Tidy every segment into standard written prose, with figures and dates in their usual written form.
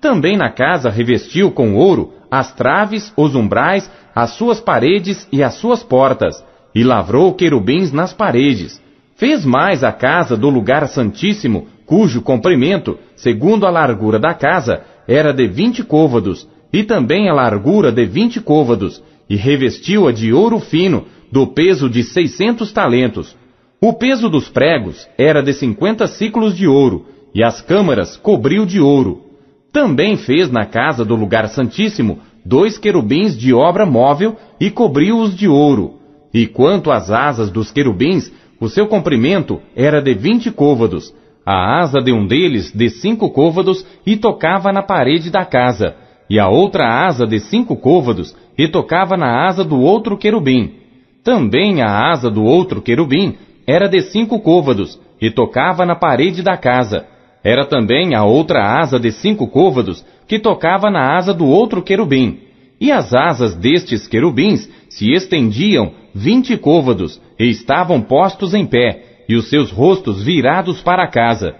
Também na casa revestiu com ouro as traves, os umbrais, as suas paredes e as suas portas, e lavrou querubins nas paredes. Fez mais a casa do lugar santíssimo, cujo comprimento, segundo a largura da casa, era de 20 côvados, e também a largura de 20 côvados, e revestiu-a de ouro fino, do peso de 600 talentos. O peso dos pregos era de 50 siclos de ouro, e as câmaras cobriu de ouro. Também fez na casa do lugar santíssimo 2 querubins de obra móvel e cobriu-os de ouro. E quanto às asas dos querubins, o seu comprimento era de 20 côvados, a asa de um deles de 5 côvados e tocava na parede da casa, e a outra asa de 5 côvados e tocava na asa do outro querubim. Também a asa do outro querubim era de 5 côvados e tocava na parede da casa. Era também a outra asa de 5 côvados, que tocava na asa do outro querubim. E as asas destes querubins se estendiam 20 côvados, e estavam postos em pé, e os seus rostos virados para a casa.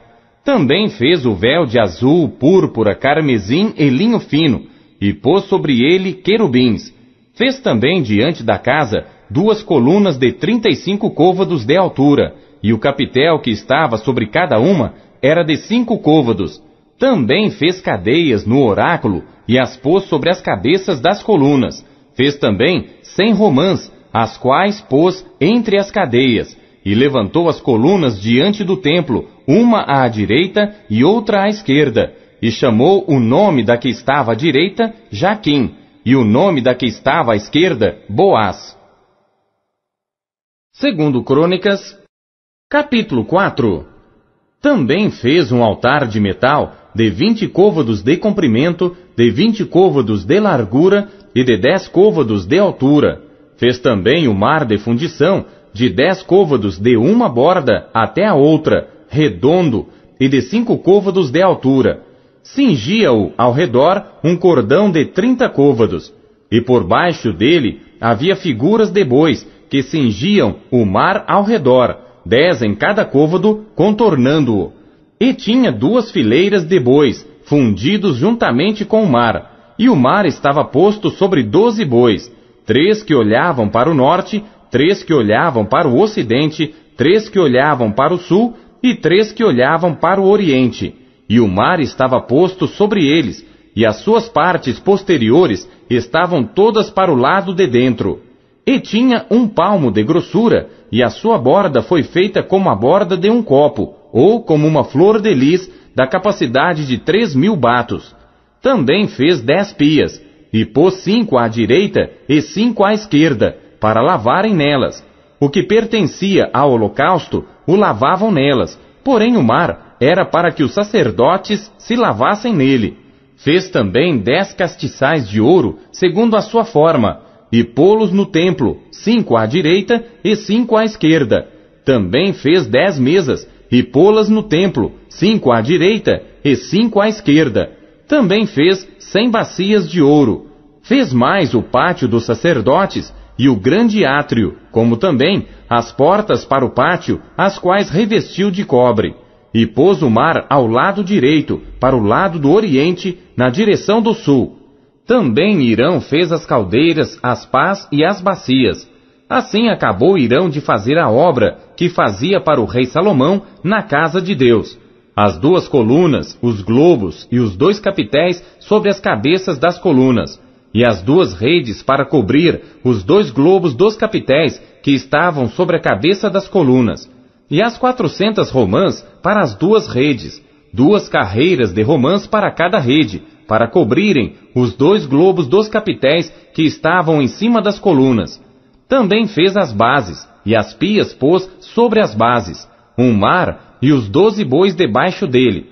Também fez o véu de azul, púrpura, carmesim e linho fino, e pôs sobre ele querubins. Fez também diante da casa 2 colunas de 35 côvados de altura, e o capitel que estava sobre cada uma era de 5 côvados. Também fez cadeias no oráculo e as pôs sobre as cabeças das colunas. Fez também 100 romãs, as quais pôs entre as cadeias, e levantou as colunas diante do templo, uma à direita e outra à esquerda, e chamou o nome da que estava à direita, Jaquim, e o nome da que estava à esquerda, Boaz. Segundo Crônicas, capítulo 4. Também fez um altar de metal de 20 côvados de comprimento, de 20 côvados de largura e de 10 côvados de altura. Fez também o mar de fundição de 10 côvados de uma borda até a outra, redondo, e de 5 côvados de altura. Cingia-o ao redor um cordão de 30 côvados, e por baixo dele havia figuras de bois que cingiam o mar ao redor, 10 em cada côvado, contornando-o. E tinha 2 fileiras de bois, fundidos juntamente com o mar, e o mar estava posto sobre 12 bois, 3 que olhavam para o norte, 3 que olhavam para o ocidente, 3 que olhavam para o sul, e 3 que olhavam para o oriente. E o mar estava posto sobre eles, e as suas partes posteriores estavam todas para o lado de dentro. E tinha 1 palmo de grossura, e a sua borda foi feita como a borda de um copo, ou como uma flor de lis, da capacidade de 3.000 batos. Também fez 10 pias, e pôs 5 à direita e 5 à esquerda, para lavarem nelas. O que pertencia ao holocausto, o lavavam nelas, porém o mar era para que os sacerdotes se lavassem nele. Fez também 10 castiçais de ouro, segundo a sua forma, e pô-los no templo, 5 à direita e 5 à esquerda. Também fez 10 mesas, e pô-las no templo, 5 à direita e 5 à esquerda. Também fez 100 bacias de ouro. Fez mais o pátio dos sacerdotes e o grande átrio, como também as portas para o pátio, as quais revestiu de cobre. E pôs o mar ao lado direito, para o lado do oriente, na direção do sul. Também Irão fez as caldeiras, as pás e as bacias. Assim acabou Irão de fazer a obra que fazia para o rei Salomão na casa de Deus. As 2 colunas, os globos e os 2 capitéis sobre as cabeças das colunas, e as 2 redes para cobrir os 2 globos dos capitéis que estavam sobre a cabeça das colunas, e as 400 romãs para as 2 redes, 2 carreiras de romãs para cada rede, para cobrirem os 2 globos dos capitéis que estavam em cima das colunas. Também fez as bases, e as pias pôs sobre as bases, um mar e os 12 bois debaixo dele.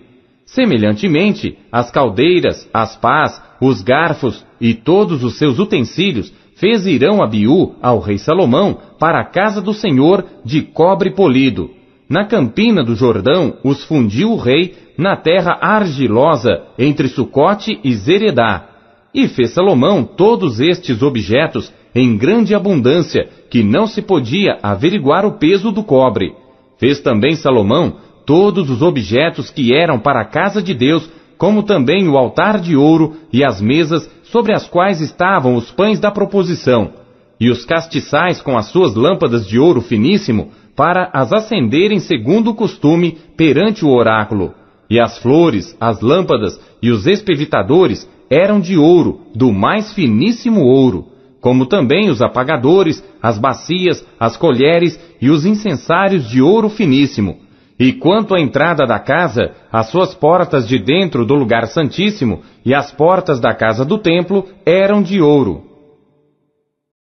Semelhantemente, as caldeiras, as pás, os garfos e todos os seus utensílios fez Irão Abiú ao rei Salomão para a casa do Senhor de cobre polido. Na campina do Jordão os fundiu o rei na terra argilosa entre Sucote e Zeredá. E fez Salomão todos estes objetos em grande abundância, que não se podia averiguar o peso do cobre. Fez também Salomão todos os objetos que eram para a casa de Deus, como também o altar de ouro e as mesas sobre as quais estavam os pães da proposição, e os castiçais com as suas lâmpadas de ouro finíssimo, para as acenderem segundo o costume perante o oráculo. E as flores, as lâmpadas e os espevitadores eram de ouro, do mais finíssimo ouro, como também os apagadores, as bacias, as colheres e os incensários de ouro finíssimo. E quanto à entrada da casa, as suas portas de dentro do lugar santíssimo e as portas da casa do templo eram de ouro.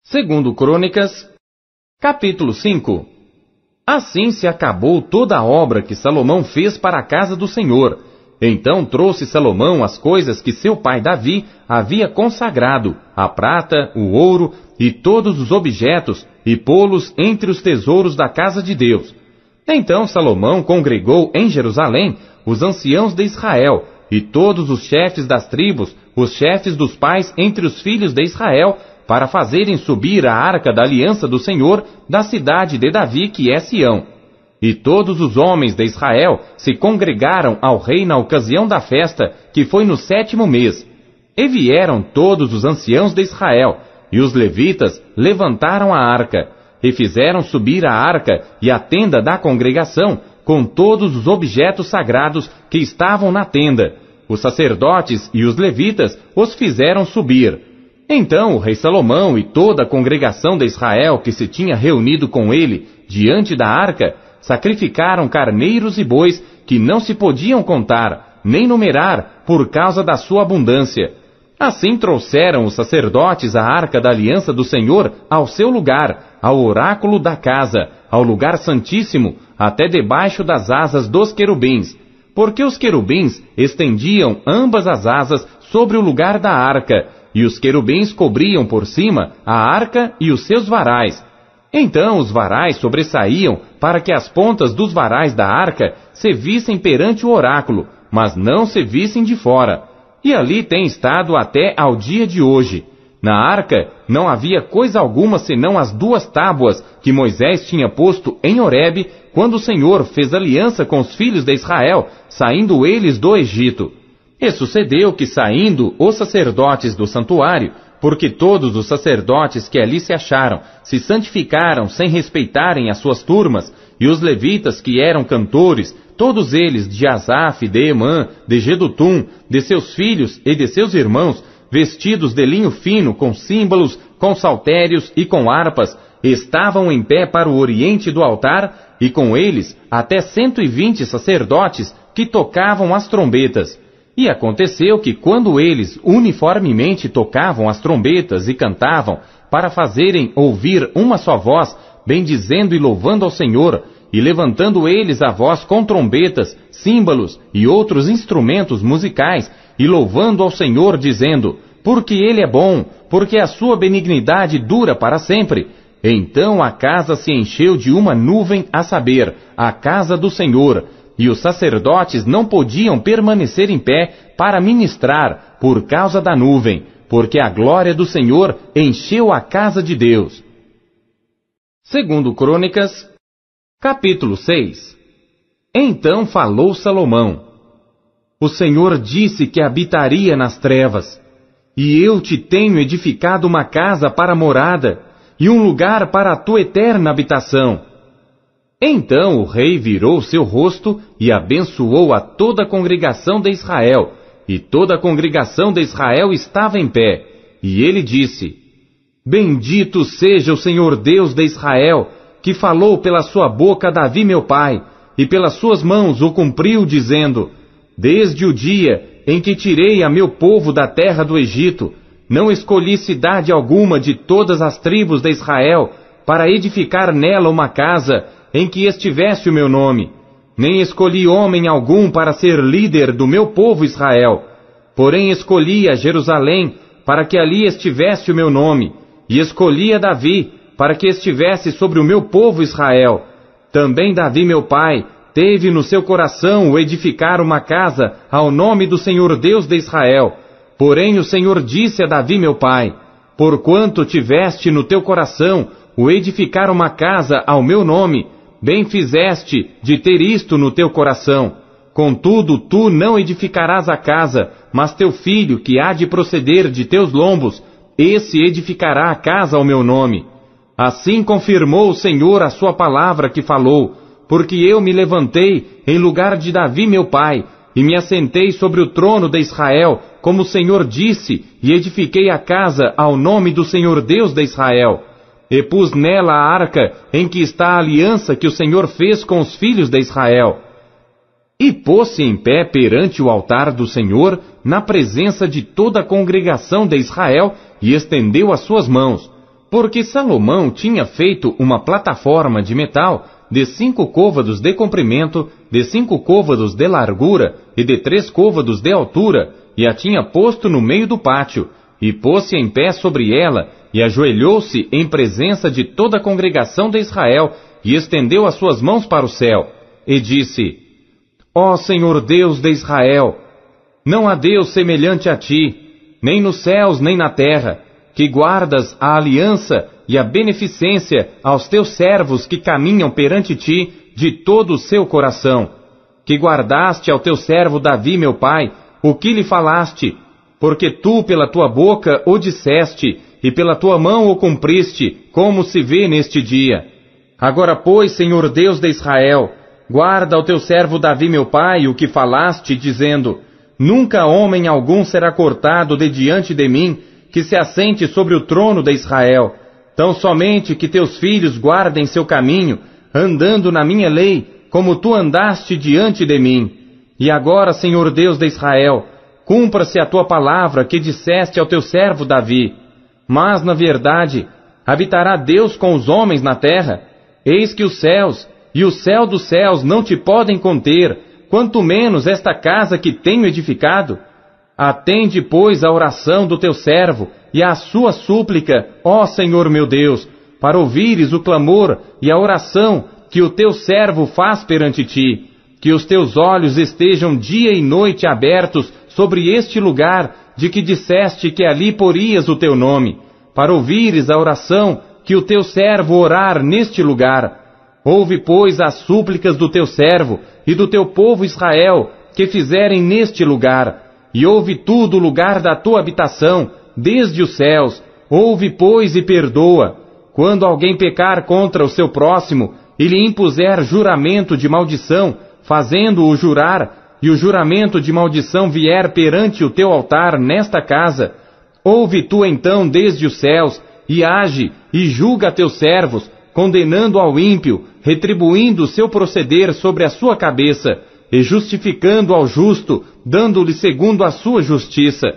Segundo Crônicas, capítulo 5. Assim se acabou toda a obra que Salomão fez para a casa do Senhor. Então trouxe Salomão as coisas que seu pai Davi havia consagrado, a prata, o ouro e todos os objetos, e pô-los entre os tesouros da casa de Deus. Então Salomão congregou em Jerusalém os anciãos de Israel, e todos os chefes das tribos, os chefes dos pais entre os filhos de Israel, para fazerem subir a arca da aliança do Senhor da cidade de Davi, que é Sião. E todos os homens de Israel se congregaram ao rei na ocasião da festa, que foi no 7º mês. E vieram todos os anciãos de Israel, e os levitas levantaram a arca, e fizeram subir a arca e a tenda da congregação, com todos os objetos sagrados que estavam na tenda. Os sacerdotes e os levitas os fizeram subir. Então o rei Salomão e toda a congregação de Israel que se tinha reunido com ele diante da arca, sacrificaram carneiros e bois que não se podiam contar, nem numerar, por causa da sua abundância. Assim trouxeram os sacerdotes a arca da aliança do Senhor ao seu lugar, ao oráculo da casa, ao lugar santíssimo, até debaixo das asas dos querubins, porque os querubins estendiam ambas as asas sobre o lugar da arca, e os querubins cobriam por cima a arca e os seus varais. Então os varais sobressaíam para que as pontas dos varais da arca se vissem perante o oráculo, mas não se vissem de fora. E ali tem estado até ao dia de hoje. Na arca não havia coisa alguma senão as 2 tábuas que Moisés tinha posto em Horebe, quando o Senhor fez aliança com os filhos de Israel, saindo eles do Egito. E sucedeu que, saindo os sacerdotes do santuário, porque todos os sacerdotes que ali se acharam se santificaram sem respeitarem as suas turmas, e os levitas que eram cantores, todos eles de Asaf, de Emã, de Jedutum, de seus filhos e de seus irmãos, vestidos de linho fino, com símbolos, com saltérios e com harpas, estavam em pé para o oriente do altar, e com eles até 120 sacerdotes que tocavam as trombetas. E aconteceu que quando eles uniformemente tocavam as trombetas e cantavam, para fazerem ouvir uma só voz, bendizendo e louvando ao Senhor, e levantando eles a voz com trombetas, símbolos e outros instrumentos musicais, e louvando ao Senhor, dizendo, porque Ele é bom, porque a sua benignidade dura para sempre. Então a casa se encheu de uma nuvem, a saber, a casa do Senhor, e os sacerdotes não podiam permanecer em pé para ministrar por causa da nuvem, porque a glória do Senhor encheu a casa de Deus. Segundo Crônicas, capítulo 6. Então falou Salomão: O Senhor disse que habitaria nas trevas, e eu te tenho edificado uma casa para morada, e um lugar para a tua eterna habitação. Então o rei virou seu rosto e abençoou a toda a congregação de Israel, e toda a congregação de Israel estava em pé. E ele disse: Bendito seja o Senhor Deus de Israel, que falou pela sua boca a Davi meu pai, e pelas suas mãos o cumpriu, dizendo: Desde o dia em que tirei a meu povo da terra do Egito, não escolhi cidade alguma de todas as tribos de Israel, para edificar nela uma casa em que estivesse o meu nome, nem escolhi homem algum para ser líder do meu povo Israel. Porém escolhi a Jerusalém, para que ali estivesse o meu nome, e escolhi a Davi, para que estivesse sobre o meu povo Israel. Também Davi meu pai teve no seu coração o edificar uma casa ao nome do Senhor Deus de Israel. Porém o Senhor disse a Davi meu pai: Porquanto tiveste no teu coração o edificar uma casa ao meu nome, bem fizeste de ter isto no teu coração, Contudo, tu não edificarás a casa, mas teu filho, que há de proceder de teus lombos, esse edificará a casa ao meu nome. Assim confirmou o Senhor a sua palavra que falou, porque eu me levantei em lugar de Davi meu pai, e me assentei sobre o trono de Israel, como o Senhor disse, e edifiquei a casa ao nome do Senhor Deus de Israel. E pus nela a arca em que está a aliança que o Senhor fez com os filhos de Israel. E pôs-se em pé perante o altar do Senhor, na presença de toda a congregação de Israel, e estendeu as suas mãos, porque Salomão tinha feito uma plataforma de metal de 5 côvados de comprimento, de 5 côvados de largura e de 3 côvados de altura, e a tinha posto no meio do pátio, e pôs-se em pé sobre ela, e ajoelhou-se em presença de toda a congregação de Israel, e estendeu as suas mãos para o céu, e disse: Ó Senhor Deus de Israel, não há Deus semelhante a ti, nem nos céus nem na terra, que guardas a aliança e a beneficência aos teus servos que caminham perante ti de todo o seu coração, que guardaste ao teu servo Davi meu pai, o que lhe falaste, porque tu pela tua boca o disseste, e pela tua mão o cumpriste, como se vê neste dia. Agora, pois, Senhor Deus de Israel, guarda ao teu servo Davi meu pai o que falaste, dizendo: Nunca homem algum será cortado de diante de mim, que se assente sobre o trono de Israel, tão somente que teus filhos guardem seu caminho, andando na minha lei, como tu andaste diante de mim. E agora, Senhor Deus de Israel, cumpra-se a tua palavra que disseste ao teu servo Davi. Mas, na verdade, habitará Deus com os homens na terra? Eis que os céus e o céu dos céus não te podem conter, quanto menos esta casa que tenho edificado. Atende, pois, a oração do teu servo e a sua súplica, ó Senhor meu Deus, para ouvires o clamor e a oração que o teu servo faz perante ti. Que os teus olhos estejam dia e noite abertos sobre este lugar de que disseste que ali porias o teu nome, para ouvires a oração que o teu servo orar neste lugar. Ouve, pois, as súplicas do teu servo e do teu povo Israel, que fizerem neste lugar, e ouve tu do lugar da tua habitação, desde os céus. Ouve, pois, e perdoa. Quando alguém pecar contra o seu próximo, e lhe impuser juramento de maldição, fazendo-o jurar, e o juramento de maldição vier perante o teu altar nesta casa, ouve tu então desde os céus, e age, e julga teus servos, condenando ao ímpio, retribuindo o seu proceder sobre a sua cabeça, e justificando ao justo, dando-lhe segundo a sua justiça.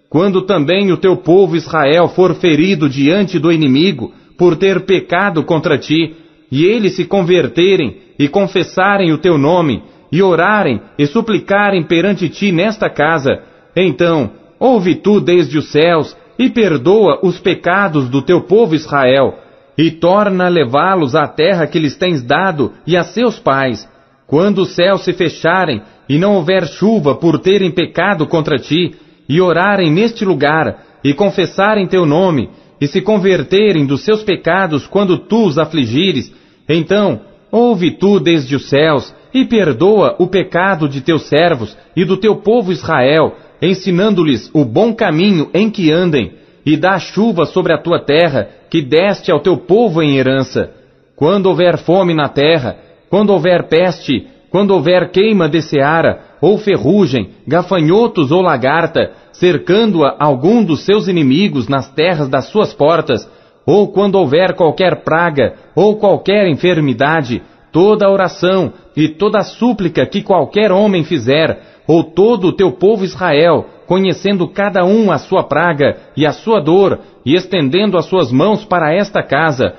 Quando também o teu povo Israel for ferido diante do inimigo, por ter pecado contra ti, e eles se converterem e confessarem o teu nome, e orarem e suplicarem perante ti nesta casa, então ouve tu desde os céus, e perdoa os pecados do teu povo Israel, e torna a levá-los à terra que lhes tens dado e a seus pais. Quando os céus se fecharem, e não houver chuva por terem pecado contra ti, e orarem neste lugar, e confessarem teu nome, e se converterem dos seus pecados quando tu os afligires, então ouve tu desde os céus, e perdoa o pecado de teus servos e do teu povo Israel, ensinando-lhes o bom caminho em que andem, e dá chuva sobre a tua terra, que deste ao teu povo em herança. Quando houver fome na terra, quando houver peste, quando houver queima de seara, ou ferrugem, gafanhotos ou lagarta, cercando-a algum dos seus inimigos nas terras das suas portas, ou quando houver qualquer praga, ou qualquer enfermidade, toda oração e toda súplica que qualquer homem fizer, ou todo o teu povo Israel, conhecendo cada um a sua praga e a sua dor, e estendendo as suas mãos para esta casa,